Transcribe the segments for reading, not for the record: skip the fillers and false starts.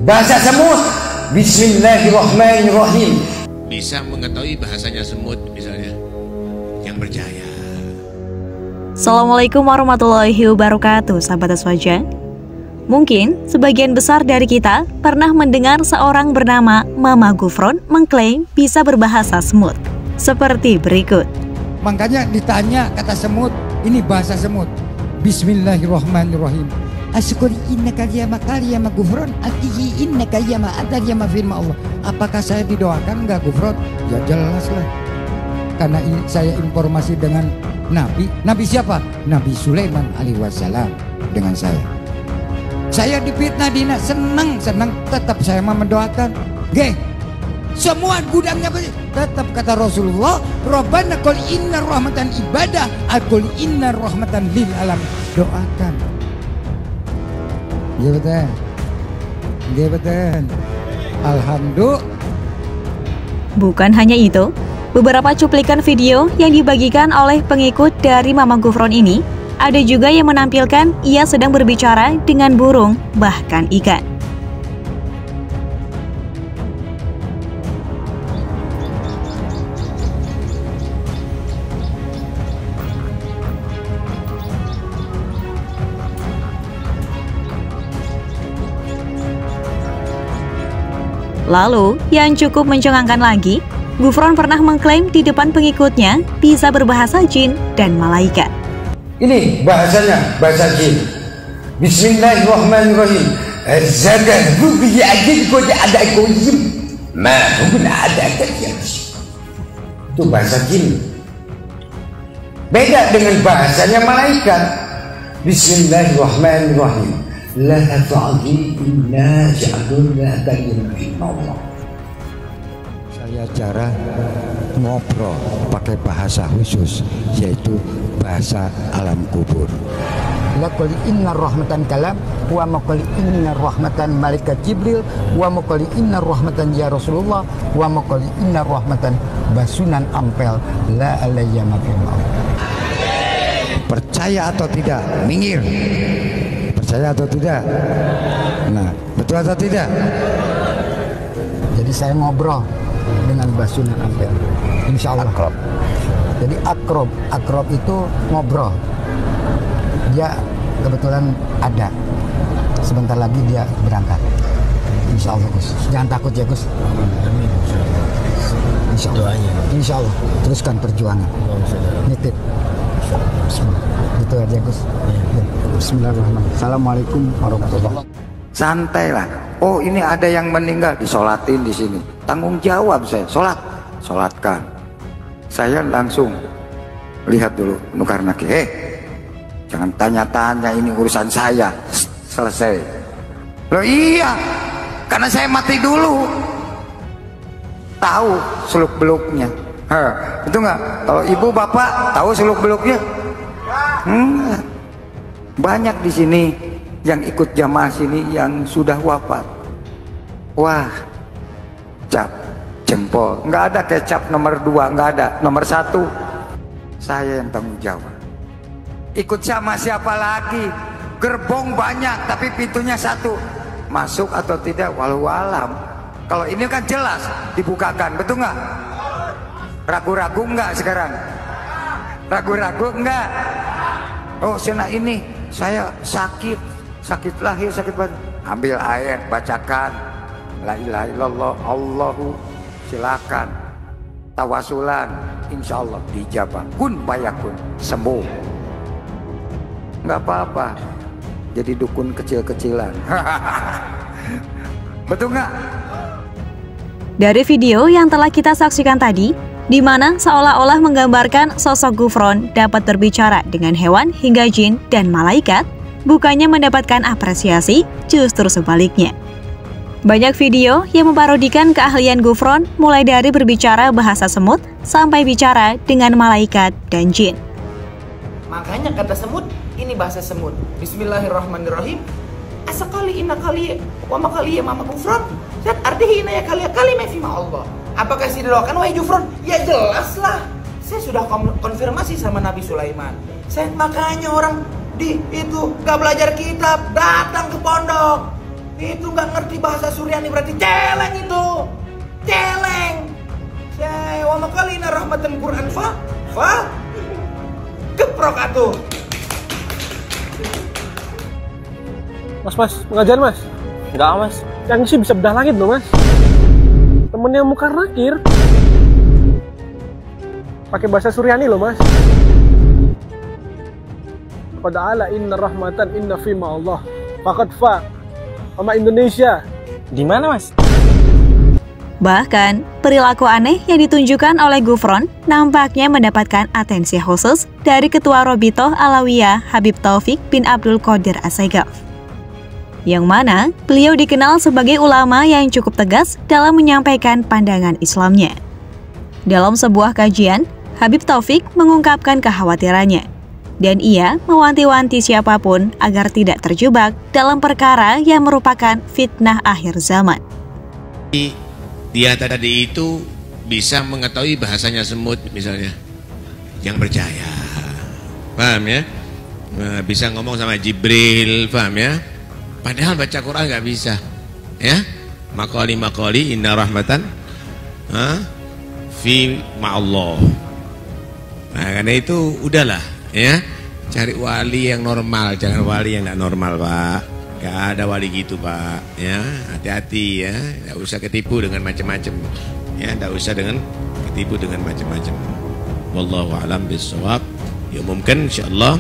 Bahasa semut. Bismillahirrahmanirrahim. Bisa mengetahui bahasanya semut misalnya yang berjaya. Assalamualaikum warahmatullahi wabarakatuh, sahabat Aswaja. Mungkin sebagian besar dari kita pernah mendengar seorang bernama Mama Gufron mengklaim bisa berbahasa semut. Seperti berikut. Makanya ditanya kata semut, ini bahasa semut. Bismillahirrahmanirrahim. Asyukuri innaka ya Gufron, atihi innaka ya ma firma Allah. Apakah saya didoakan enggak Gufron? Ya jelas lah. Karena saya informasi dengan Nabi. Nabi siapa? Nabi Sulaiman alaihi wassalam dengan saya. Saya difitnah dina senang tetap saya mau mendoakan. Ge. Semua gudangnya tetap kata Rasulullah, Rabbana qul inna rahmatan ibadah, aqul inna rahmatan lil alam. Doakan. Gebetan. Alhamdulillah. Bukan hanya itu, beberapa cuplikan video yang dibagikan oleh pengikut dari Mama Gufron ini, ada juga yang menampilkan ia sedang berbicara dengan burung, bahkan ikan. Lalu, yang cukup mencengangkan lagi, Gufron pernah mengklaim di depan pengikutnya bisa berbahasa jin dan malaikat. Ini bahasanya, bahasa jin. Bismillahirrahmanirrahim. Zakatu bi ajin qad adakum ma hum adakat. Itu bahasa jin. Beda dengan bahasanya malaikat. Bismillahirrahmanirrahim. La ta'dhi inna ja'alna Allah. Saya cara ngobrol pakai bahasa khusus, yaitu bahasa alam kubur. Laqad inna rahmatan kalam wa maqali inna rahmatan malaikat Jibril wa maqali inna rahmatan ya Rasulullah wa maqali inna rahmatan basunan ampel la alayya mafirma. Percaya atau tidak? Minggir. Percaya atau tidak? Nah, betul atau tidak? Jadi saya ngobrol dengan basunan ampel, insya Allah. Akrob. Jadi akrob itu ngobrol. Dia kebetulan ada. Sebentar lagi dia berangkat. Insya Allah Gus. Jangan takut ya Gus. Insya Allah. Insya Allah. Teruskan perjuangan. Nitip. Itu aja Gus. Bismillahirrahmanirrahim. Assalamualaikum warahmatullahi wabarakatuh. Santai lah. Oh ini ada yang meninggal, disolatin di sini. Tanggung jawab saya. Solatkan. Saya langsung lihat dulu nukar naki. Jangan tanya-tanya, ini urusan saya. Selesai. Loh iya, karena saya mati dulu. Tahu seluk beluknya. Itu enggak? Kalau ibu bapak tahu seluk beluknya? Banyak di sini yang ikut jamaah sini yang sudah wafat. Wah, cap jempol, nggak ada kecap nomor 2, nggak ada nomor 1. Saya yang tanggung jawab. Ikut sama siapa lagi? Gerbong banyak tapi pintunya 1. Masuk atau tidak walau alam. Kalau ini kan jelas dibukakan, betul nggak? Ragu-ragu nggak sekarang? Ragu-ragu nggak? Oh sena ini saya sakit lahir, sakit batin. Ambil air, bacakan la ilaha illallah, Allahu, silakan tawasulan, insya Allah dijabah, kun bayakun, sembuh. Nggak apa-apa jadi dukun kecil-kecilan. Betul nggak? Dari video yang telah kita saksikan tadi, di mana seolah-olah menggambarkan sosok Gufron dapat berbicara dengan hewan hingga jin dan malaikat, bukannya mendapatkan apresiasi, justru sebaliknya. Banyak video yang memparodikan keahlian Gufron, mulai dari berbicara bahasa semut sampai bicara dengan malaikat dan jin. Makanya kata semut, ini bahasa semut. Bismillahirrahmanirrahim. Asakali inna kali wa makali ya Mama Gufron. Dan artinya inna ya kali ma fima Allah. Apakah sih didoakan wahai Gufron? Ya jelas lah. Saya sudah konfirmasi sama Nabi Sulaiman. Makanya orang itu gak belajar kitab, datang ke pondok, itu gak ngerti bahasa Suryani, berarti celeng itu. Celeng. Wa makalina rahmatan Quran fa keprok atuh. Mas, pengajian mas? Enggak mas, yang sih bisa bedah langit loh mas. Temennya muka nakir pakai bahasa Suryani loh mas. Qad ala inna rahmatan inna fima Allah faqad fa sama Indonesia. Di mana mas? Bahkan, perilaku aneh yang ditunjukkan oleh Gufron nampaknya mendapatkan atensi khusus dari Ketua Robitoh Alawiyah Habib Taufik bin Abdul Qadir Assegaf. Yang mana beliau dikenal sebagai ulama yang cukup tegas dalam menyampaikan pandangan Islamnya. Dalam sebuah kajian, Habib Taufik mengungkapkan kekhawatirannya, dan ia mewanti-wanti siapapun agar tidak terjebak dalam perkara yang merupakan fitnah akhir zaman. Dia tadi itu bisa mengetahui bahasanya semut misalnya, yang percaya, paham ya? Bisa ngomong sama Jibril, paham ya? Padahal baca Quran nggak bisa, ya? Makoli inna rahmatan fi ma'allah. Nah karena itu udahlah ya, cari wali yang normal, jangan wali yang nggak normal pak. Gak ada wali gitu pak, ya hati-hati ya, nggak usah ketipu dengan macam-macam, ya nggak usah ketipu dengan macam-macam. Wallahu a'lam bishawab. Ya mungkin insyaallah.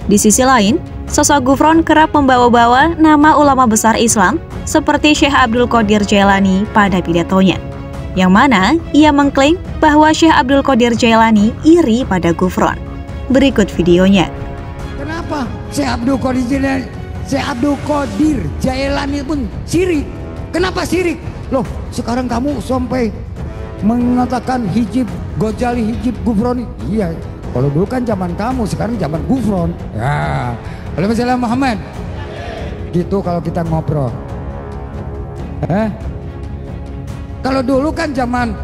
Di sisi lain, sosok Gufron kerap membawa-bawa nama ulama besar Islam seperti Syekh Abdul Qadir Jailani pada pidatonya, yang mana ia mengklaim bahwa Syekh Abdul Qadir Jailani iri pada Gufron. Berikut videonya. Kenapa Syekh Abdul Qadir Jailani pun sirik? Kenapa sirik? Loh, sekarang kamu sampai mengatakan hijib Ghazali, hijib Gufroni. Iya, kalau dulu kan zaman kamu, sekarang zaman Gufron. Ya, Allahumma Muhammad. Gitu kalau kita ngobrol. Kalau dulu kan zaman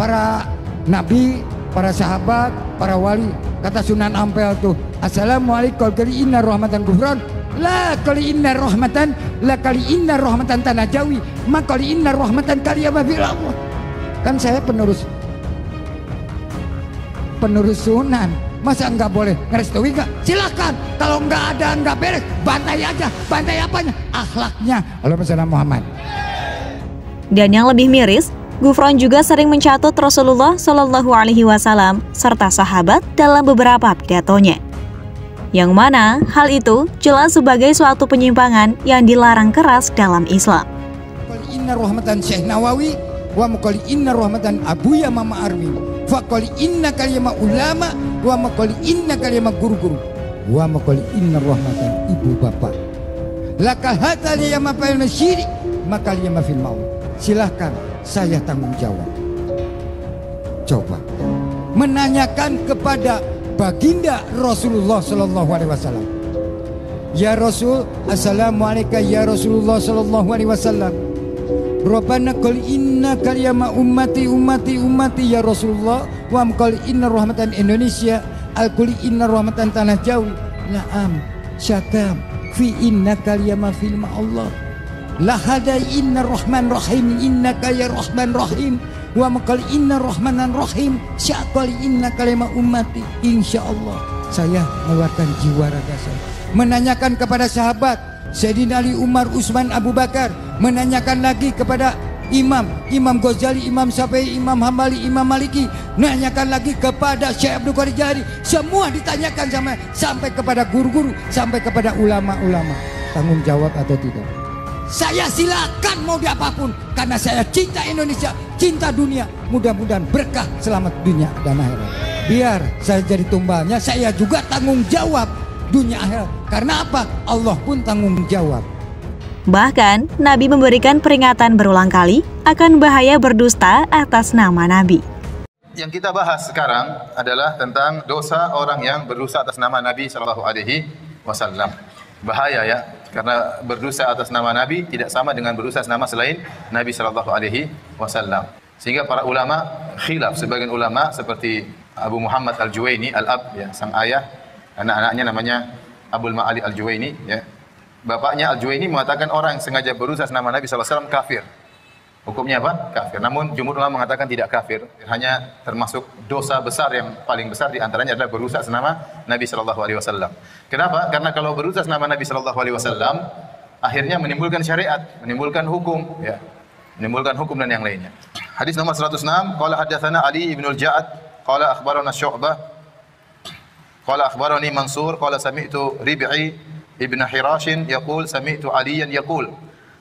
para nabi, para sahabat, para wali. Kata Sunan Ampel tuh, Assalamualaikum kali inna rahmatan Gufron, la kali inna rahmatan, la kali inna rahmatan tanajawi, ma kali inna rahmatan kaliyama fil Allah. Kan saya penerus Sunan, masa nggak boleh ngerestui nggak? Silakan, kalau nggak ada nggak beres, bantai aja, bantai apanya? Akhlaknya. Allahumma Muhammad. Dan yang lebih miris, Gufron juga sering mencatut Rasulullah Shallallahu Alaihi Wasallam serta sahabat dalam beberapa pidatonya, yang mana hal itu jelas sebagai suatu penyimpangan yang dilarang keras dalam Islam. Qali inna rahmatan Syekh Nawawi wa maqali inna rahmatan Abuya Mama Arwin fa qali inna kalima ulama wa maqali inna kalima guru-guru wa maqali inna rahmatan ibu bapak lakal hatta liyama fil masyirik maka liyama fil maut. Silahkan, saya tanggung jawab. Coba menanyakan kepada baginda Rasulullah Sallallahu Alaihi Wasallam. Ya Rasul, Assalamualaikum ya Rasulullah Sallallahu Alaihi Wasallam. Rabbana qul inna kaliyama ummati ya Rasulullah wa qul inna rahmatan Indonesia al qul inna rahmatan tanah Jawi. Naam, syakam fi inna kaliyama fil ma Allah. La hada inna rahman rahim innaka ya rahman rahim wa maqal inna rahmanan rahim syaqal inna kalima ummati. Insyaallah saya mengeluarkan jiwa raga saya, menanyakan kepada sahabat Sayyidina Ali, Umar, Utsman, Abu Bakar, menanyakan lagi kepada Imam Ghazali, Imam Syafi'i, Imam Hambali, Imam Maliki, nanyakan lagi kepada Syekh Abdul Qadir Jailani. Semua ditanyakan sampai kepada guru-guru, sampai kepada ulama-ulama. Tanggung jawab atau tidak? Saya silakan mau di apapun, karena saya cinta Indonesia, cinta dunia. Mudah-mudahan berkah, selamat dunia dan akhirat. Biar saya jadi tumbalnya, saya juga tanggung jawab dunia akhirat. Karena apa? Allah pun tanggung jawab. Bahkan, Nabi memberikan peringatan berulang kali akan bahaya berdusta atas nama Nabi. Yang kita bahas sekarang adalah tentang dosa orang yang berdosa atas nama Nabi Sallallahu Alaihi Wasallam. Bahaya ya, karena berdosa atas nama Nabi tidak sama dengan berdosa atas nama selain Nabi Sallallahu Alaihi Wasallam. Sehingga para ulama khilaf, sebagian ulama seperti Abu Muhammad Al-Juwaini, Al-Ab, ya, sang ayah, anak-anaknya namanya Abul Ma'ali Al-Juwaini, ya. Bapaknya Al-Juwaini mengatakan orang yang sengaja berusaha nama Nabi SAW kafir. Hukumnya apa? Kafir. Namun jumhur ulama mengatakan tidak kafir, hanya termasuk dosa besar yang paling besar di antaranya adalah berusaha nama Nabi SAW. Kenapa? Karena kalau berusaha nama Nabi SAW, akhirnya menimbulkan syariat, menimbulkan hukum, ya. Menimbulkan hukum dan yang lainnya. Hadis nomor 106, qala haddatsana Ali ibn al-Ja'ad, qala akhbarana Syu'bah, qala akhbarani Mansur, qala sami'tu Rib'i ibn Hirashin yaqul sami'tu Aliyan yaqul.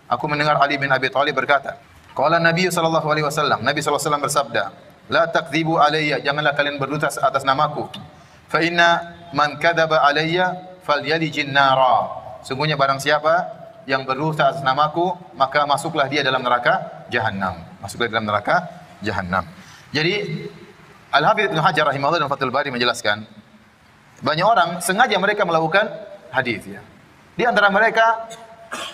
Aku mendengar Ali bin Abi Thalib berkata, qala Nabi sallallahu alaihi wasallam, Nabi sallallahu alaihi wasallam bersabda, la takdzibu alayya, janganlah kalian berdusta atas namaku. Fa inna man kadzaba alayya falyalijin nara. Sungguhnya barang siapa yang berdusta atas namaku, maka masuklah dia dalam neraka Jahannam. Masuklah dalam neraka Jahannam. Jadi Al-Hafidz Ibnu Hajar rahimahullah dalam Fathul Bari menjelaskan, banyak orang sengaja mereka melakukan hadis, ya. Di antara mereka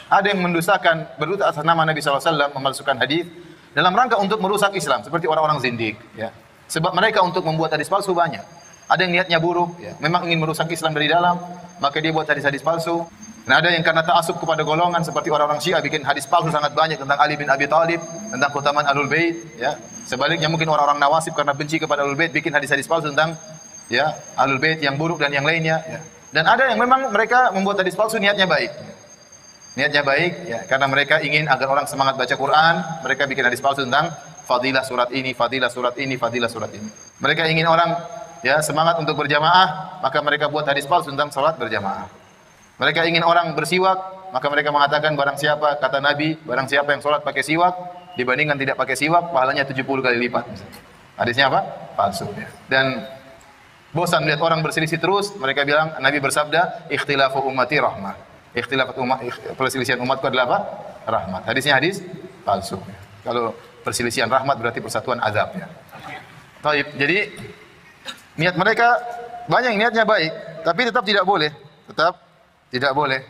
ada yang mendustakan, berdusta atas nama Nabi SAW, memalsukan hadis dalam rangka untuk merusak Islam, seperti orang-orang zindik, ya. Sebab mereka untuk membuat hadis palsu banyak. Ada yang niatnya buruk, ya. Memang ingin merusak Islam dari dalam, maka dia buat hadis-hadis palsu. Dan ada yang karena ta'assub kepada golongan, seperti orang-orang Syiah bikin hadis palsu sangat banyak tentang Ali bin Abi Thalib, tentang keutamaan Ahlul Bait, ya. Sebaliknya mungkin orang-orang Nawasib karena benci kepada Ahlul Bait bikin hadis-hadis palsu tentang, ya, Ahlul Bait yang buruk dan yang lainnya, ya. Dan ada yang memang mereka membuat hadis palsu niatnya baik. Niatnya baik, ya, karena mereka ingin agar orang semangat baca Quran, mereka bikin hadis palsu tentang fadilah surat ini, fadilah surat ini, fadilah surat ini. Mereka ingin orang, ya, semangat untuk berjamaah, maka mereka buat hadis palsu tentang salat berjamaah. Mereka ingin orang bersiwak, maka mereka mengatakan barang siapa, kata Nabi, barang siapa yang salat pakai siwak dibandingkan tidak pakai siwak, pahalanya 70 kali lipat. Hadisnya apa? Palsu, ya. Dan bosan melihat orang berselisih terus, mereka bilang Nabi bersabda, ikhtilafu ummati rahmah. Perselisihan umatku adalah apa? Rahmat. Hadisnya hadis palsu. Kalau perselisihan rahmat berarti persatuan azab, ya. Taib. Jadi niat mereka banyak yang niatnya baik, tapi tetap tidak boleh. Tetap tidak boleh.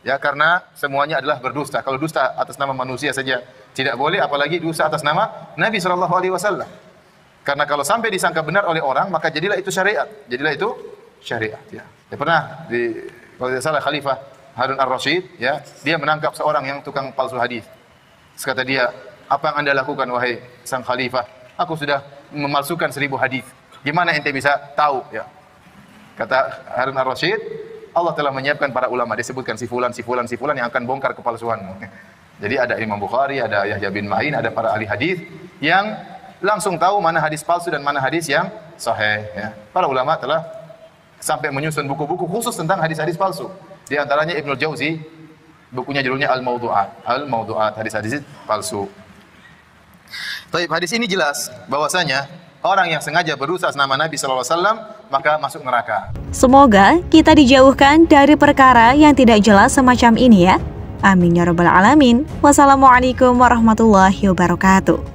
Ya, karena semuanya adalah berdusta. Kalau dusta atas nama manusia saja tidak boleh, apalagi dusta atas nama Nabi SAW. Karena kalau sampai disangka benar oleh orang, maka jadilah itu syariat. Jadilah itu syariat, ya. Ya, pernah kalau tidak salah Khalifah Harun Ar-Rasyid, ya, dia menangkap seorang yang tukang palsu hadis. Kata dia, apa yang Anda lakukan wahai sang khalifah? Aku sudah memalsukan 1000 hadis. Gimana ente bisa tahu, ya? Kata Harun Ar-Rasyid, Allah telah menyiapkan para ulama, disebutkan si fulan yang akan bongkar kepalsuanmu. Jadi ada Imam Bukhari, ada Yahya bin Ma'in, ada para ahli hadis yang langsung tahu mana hadis palsu dan mana hadis yang sahih, ya. Para ulama telah sampai menyusun buku-buku khusus tentang hadis-hadis palsu. Di antaranya Ibnul Jauzi, bukunya judulnya Al-Mawdu'at, hadis-hadis palsu. Taib, hadis ini jelas bahwasanya orang yang sengaja berusaha nama Nabi SAW, maka masuk neraka. Semoga kita dijauhkan dari perkara yang tidak jelas semacam ini, ya. Amin ya rabbal alamin. Wassalamualaikum warahmatullahi wabarakatuh.